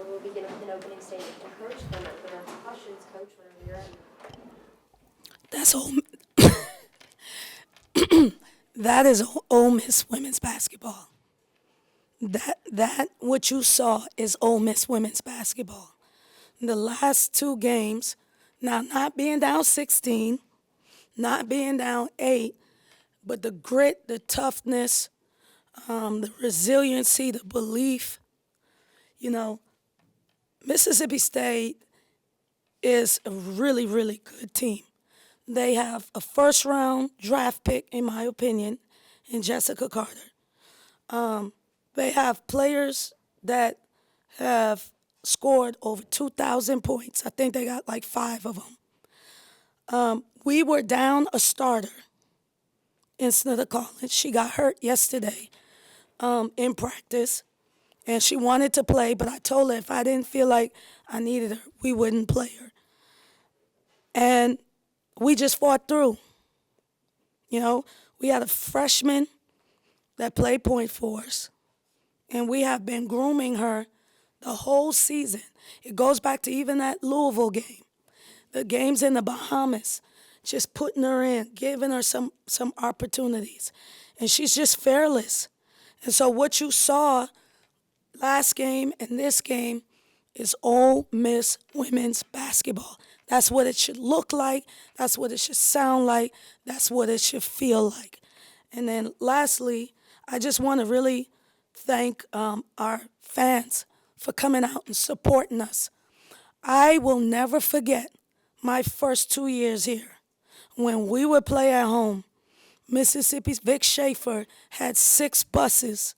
We'll begin with an opening statement from Coach, then open up to questions. Coach, whenever you're ready. That's Ole, that is Ole Miss women's basketball. That what you saw is Ole Miss women's basketball. The last two games, now not being down 16, not being down 8, but the grit, the toughness, the resiliency, the belief. You know, Mississippi State is a really, really good team. They have a first round draft pick, in my opinion, in Jessica Carter. They have players that have scored over 2,000 points. I think they got like 5 of them. We were down a starter in Snither Collins. She got hurt yesterday in practice, and she wanted to play, but I told her if I didn't feel like I needed her, we wouldn't play her. And we just fought through. You know, we had a freshman that played point for us, and we have been grooming her the whole season. It goes back to even that Louisville game, the games in the Bahamas, just putting her in, giving her some opportunities. And she's just fearless. And so what you saw last game and this game is Ole Miss women's basketball. That's what it should look like. That's what it should sound like. That's what it should feel like. And then lastly, I just want to really thank our fans for coming out and supporting us. I will never forget my first 2 years here. When we would play at home, Mississippi's Vic Schaefer had 6 buses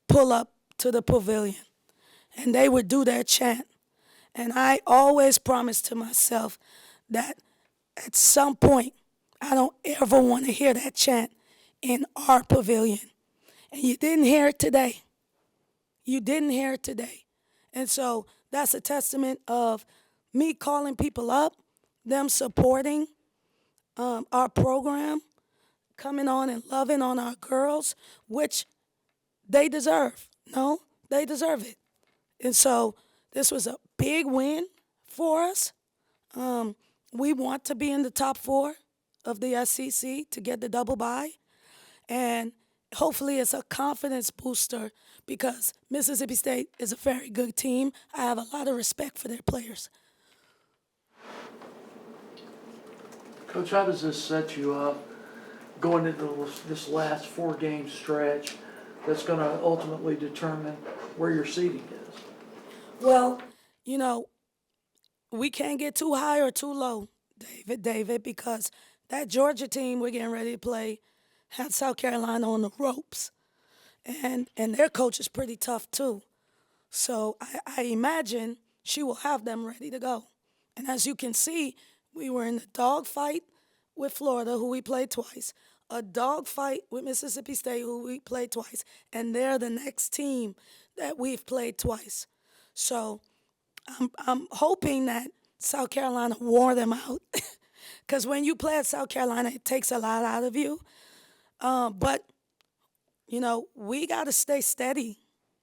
pull up to the pavilion, and they would do their chant. And I always promised to myself that at some point, I don't ever want to hear that chant in our pavilion. And you didn't hear it today. You didn't hear it today. And so that's a testament of me calling people up, them supporting our program, coming on and loving on our girls, which they deserve. No, they deserve it. And so this was a big win for us. We want to be in the top 4 of the SEC to get the double bye. And hopefully it's a confidence booster because Mississippi State is a very good team. I have a lot of respect for their players. Coach, how does this set you up going into this last 4-game stretch that's going to ultimately determine where your seeding is? Well, you know, we can't get too high or too low, David, because that Georgia team we're getting ready to play had South Carolina on the ropes. And their coach is pretty tough too. So I imagine she will have them ready to go. And as you can see, we were in a dogfight with Florida, who we played twice, a dogfight with Mississippi State, who we played twice, and they're the next team that we've played twice. So I'm hoping that South Carolina wore them out, because when you play at South Carolina, it takes a lot out of you. But, you know, we got to stay steady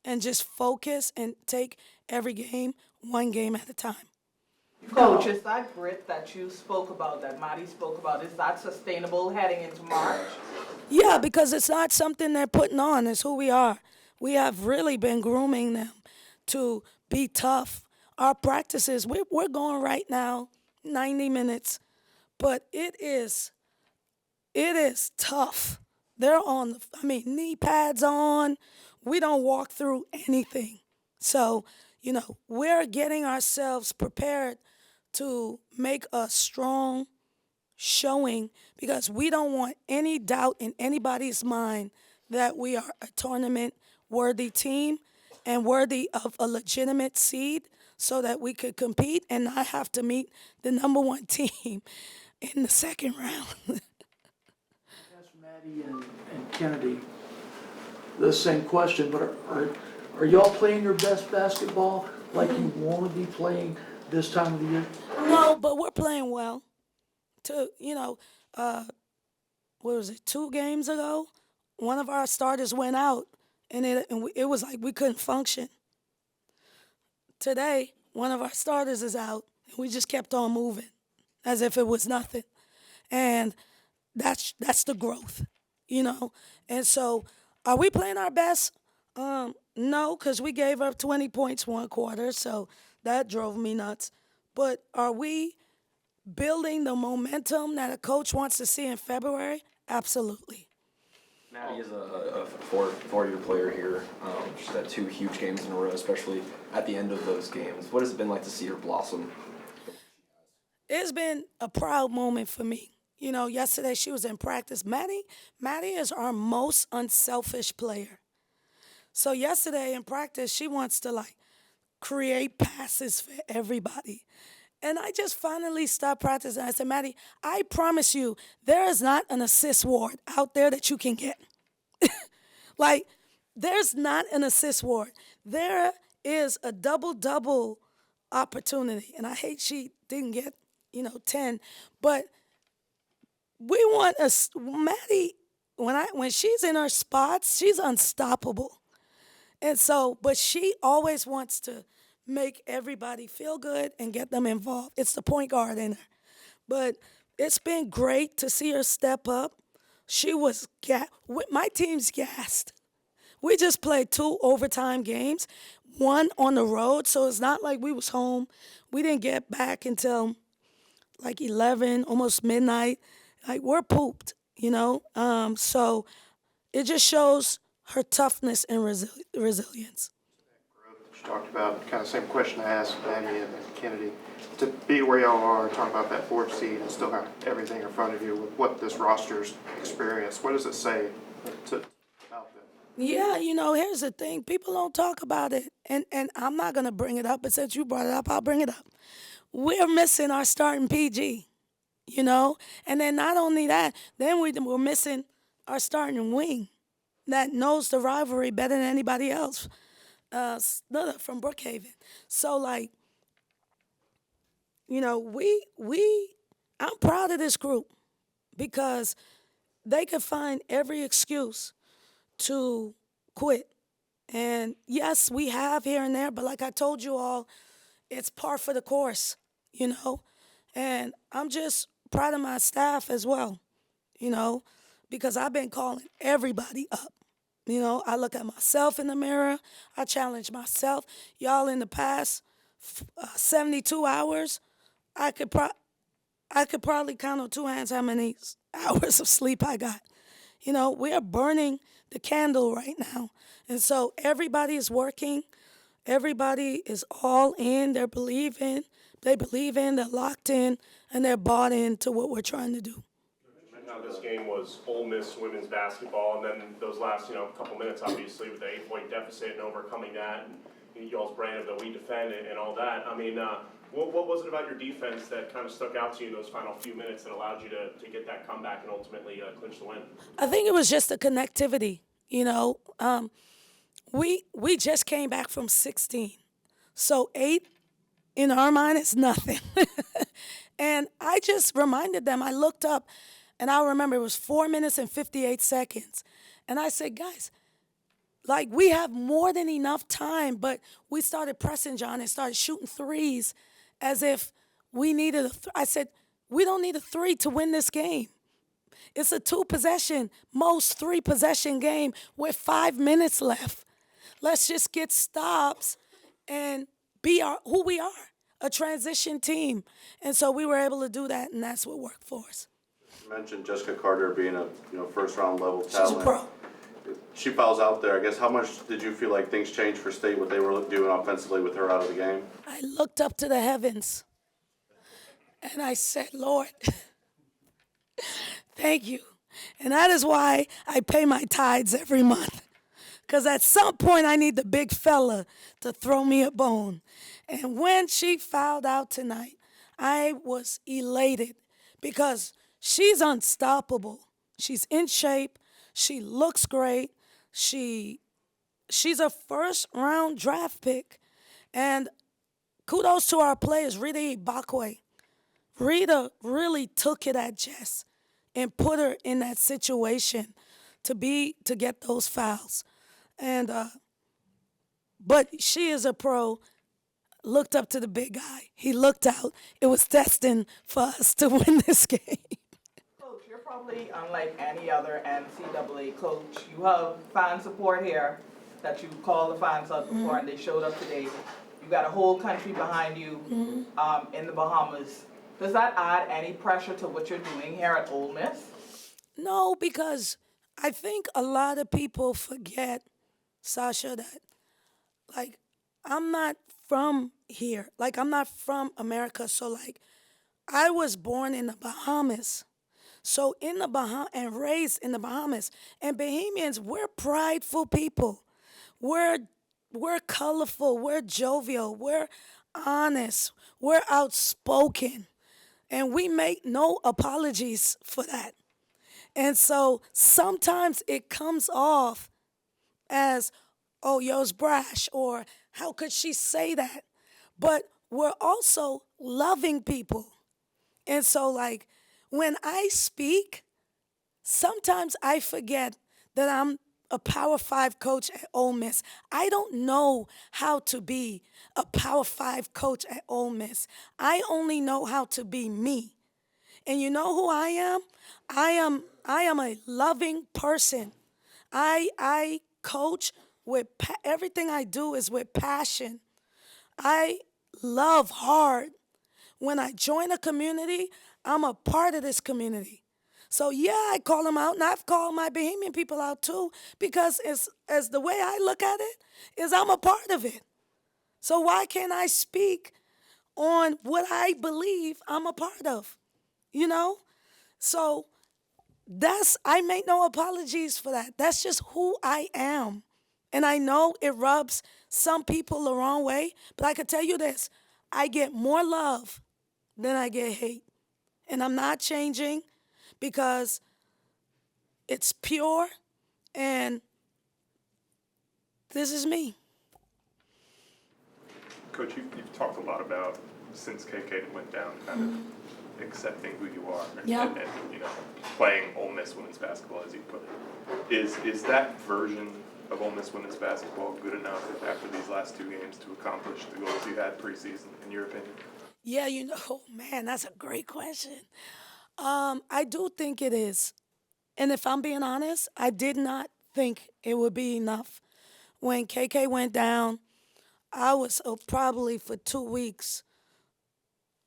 and just focus and take every game one game at a time. Coach, is that grit that you spoke about, that Marty spoke about, is that sustainable heading into March? Yeah, because it's not something they're putting on. It's who we are. We have really been grooming them to be tough. Our practices, we're going right now 90 minutes, but it is tough. They're on, knee pads on. We don't walk through anything. So, you know, we're getting ourselves prepared to make a strong showing because we don't want any doubt in anybody's mind that we are a tournament-worthy team and worthy of a legitimate seed so that we could compete and not have to meet the number 1 team in the second round. Ask Maddie and Kennedy the same question, but are y'all playing your best basketball like you want to be playing this time of the year? No, but we're playing well. What was it, 2 games ago? One of our starters went out, and it was like we couldn't function. Today, one of our starters is out, and we just kept on moving as if it was nothing. And that's the growth, you know. And so, are we playing our best? No, because we gave up 20 points one quarter, so that drove me nuts. But are we building the momentum that a coach wants to see in February? Absolutely. Maddie is a four-year player here. She's had 2 huge games in a row, especially at the end of those games. What has it been like to see her blossom? It's been a proud moment for me. You know, yesterday she was in practice. Maddie is our most unselfish player. So yesterday in practice, she wants to like create passes for everybody. And I just finally stopped practicing. I said, Maddie, I promise you, there is not an assist ward out there that you can get. Like, there's not an assist ward. There is a double-double opportunity. And I hate she didn't get, 10. But we want Maddie, when she's in her spots, she's unstoppable. And so, but she always wants to make everybody feel good and get them involved. It's the point guard in her. But it's been great to see her step up. She was, my team's gassed. We just played 2 overtime games, 1 on the road, so it's not like we was home. We didn't get back until like 11, almost midnight. Like, we're pooped, So it just shows her toughness and resilience. She talked about kind of the same question I asked Maddie and Kennedy. To be where y'all are, talk about that 4th seed and still have everything in front of you with what this roster's experienced. What does it say about them? Yeah, here's the thing. People don't talk about it. And I'm not going to bring it up, but since you brought it up, I'll bring it up. We're missing our starting PG, And then not only that, then we're missing our starting wing that knows the rivalry better than anybody else. From Brookhaven. So, like, I'm proud of this group because they could find every excuse to quit. And yes, we have here and there, but like I told you all, it's par for the course, And I'm just proud of my staff as well, because I've been calling everybody up. I look at myself in the mirror. I challenge myself. Y'all, in the past 72 hours, I could probably count on 2 hands how many hours of sleep I got. We are burning the candle right now. And so everybody is working. Everybody is all in. They believe in, they're locked in, and they're bought into what we're trying to do. Now this game was Ole Miss women's basketball, and then those last, couple minutes, obviously, with the 8-point deficit and overcoming that, and y'all's brand of the we defend and all that. I mean, what was it about your defense that kind of stuck out to you in those final few minutes that allowed you to get that comeback and ultimately clinch the win? I think it was just the connectivity, We just came back from 16, so 8 in our mind is nothing. And I just reminded them, I looked up, and I remember it was 4 minutes and 58 seconds. And I said, guys, like, we have more than enough time, but we started pressing John and started shooting threes as if we needed I said, we don't need a 3 to win this game. It's a 2-possession, most 3-possession game with 5 minutes left. Let's just get stops and be who we are, a transition team. And so we were able to do that, and that's what worked for us. You mentioned Jessica Carter being a first-round level talent. She's a pro. She fouls out there. I guess how much did you feel like things changed for State, what they were doing offensively with her out of the game? I looked up to the heavens, and I said, Lord, thank you. And that is why I pay my tithes every month. Because at some point I need the big fella to throw me a bone. And when she fouled out tonight, I was elated because she's unstoppable. She's in shape. She looks great. She's a first-round draft pick. And kudos to our players, Rita Ibakwe. Rita really took it at Jess and put her in that situation to get those fouls. And but she is a pro. looked up to the big guy. He looked out. It was destined for us to win this game. Coach, you're probably unlike any other NCAA coach. You have fan support here that you called the fans up before and they showed up today. You got a whole country behind you in the Bahamas. Does that add any pressure to what you're doing here at Ole Miss? No, because I think a lot of people forget, Sasha, that, like, I'm not from here. Like, I'm not from America. So, like, I was born in the Bahamas. So, in the Bahamas, and raised in the Bahamas. And Bahamians, we're prideful people. We're colorful. We're jovial. We're honest. We're outspoken. And we make no apologies for that. And so sometimes it comes off as, oh, yo's brash, or how could she say that? But we're also loving people. And so, like, when I speak, sometimes I forget that I'm a Power 5 coach at Ole Miss. I don't know how to be a Power 5 coach at Ole Miss. I only know how to be me. And you know who I am? I am a loving person. I coach with everything I do is with passion. I love hard. When I join a community, I'm a part of this community. So yeah, I call them out, and I've called my Bahamian people out too, because as the way I look at it is I'm a part of it. So why can't I speak on what I believe I'm a part of? You know? So I make no apologies for that. That's just who I am. And I know it rubs some people the wrong way, but I can tell you this, I get more love than I get hate. And I'm not changing because it's pure and this is me. Coach, you've talked a lot about, since KK went down, kind of accepting who you are and you know, playing Ole Miss women's basketball, as you put it. Is that version of Ole Miss women's basketball good enough after these last two games to accomplish the goals you had preseason, in your opinion? Yeah, you know, man, that's a great question. I do think it is. And if I'm being honest, I did not think it would be enough. When KK went down, I was probably for 2 weeks,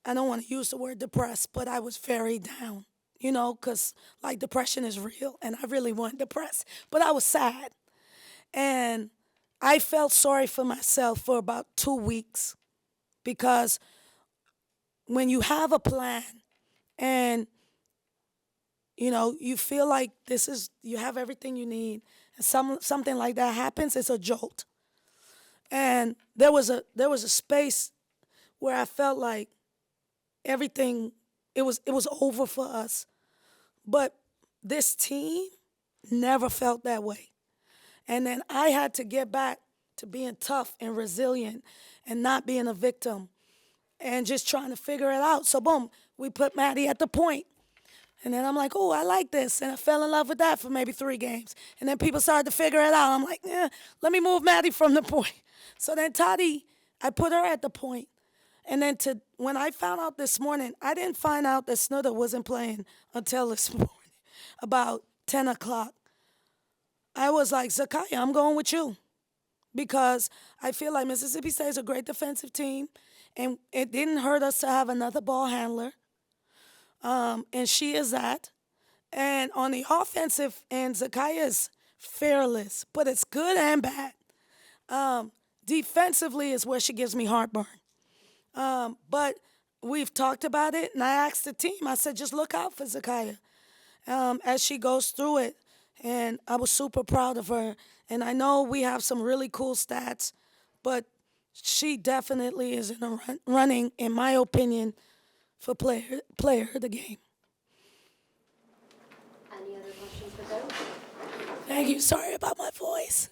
I don't want to use the word depressed, but I was very down, you know, because, like, depression is real, and I really wasn't depressed. But I was sad. And I felt sorry for myself for about 2 weeks because when you have a plan and, you know, you feel like you have everything you need, and something like that happens, it's a jolt. And there was a space where I felt like everything, it was over for us. But this team never felt that way. And then I had to get back to being tough and resilient and not being a victim and just trying to figure it out. So boom, we put Maddie at the point. And then I'm like, oh, I like this. And I fell in love with that for maybe 3 games. And then people started to figure it out. I'm like, let me move Maddie from the point. So then Toddy, I put her at the point. And then when I found out this morning, I didn't find out that Snooder wasn't playing until this morning, about 10 o'clock. I was like, Zakaya, I'm going with you. Because I feel like Mississippi State is a great defensive team. And it didn't hurt us to have another ball handler. And she is that. And on the offensive end, Zakaya is fearless, but it's good and bad. Defensively is where she gives me heartburn. But we've talked about it, and I asked the team, I said, just look out for Zakaya as she goes through it. And I was super proud of her. And I know we have some really cool stats, but she definitely is in the running, in my opinion, for player of the game. Any other questions for Coach? Thank you. Sorry about my voice.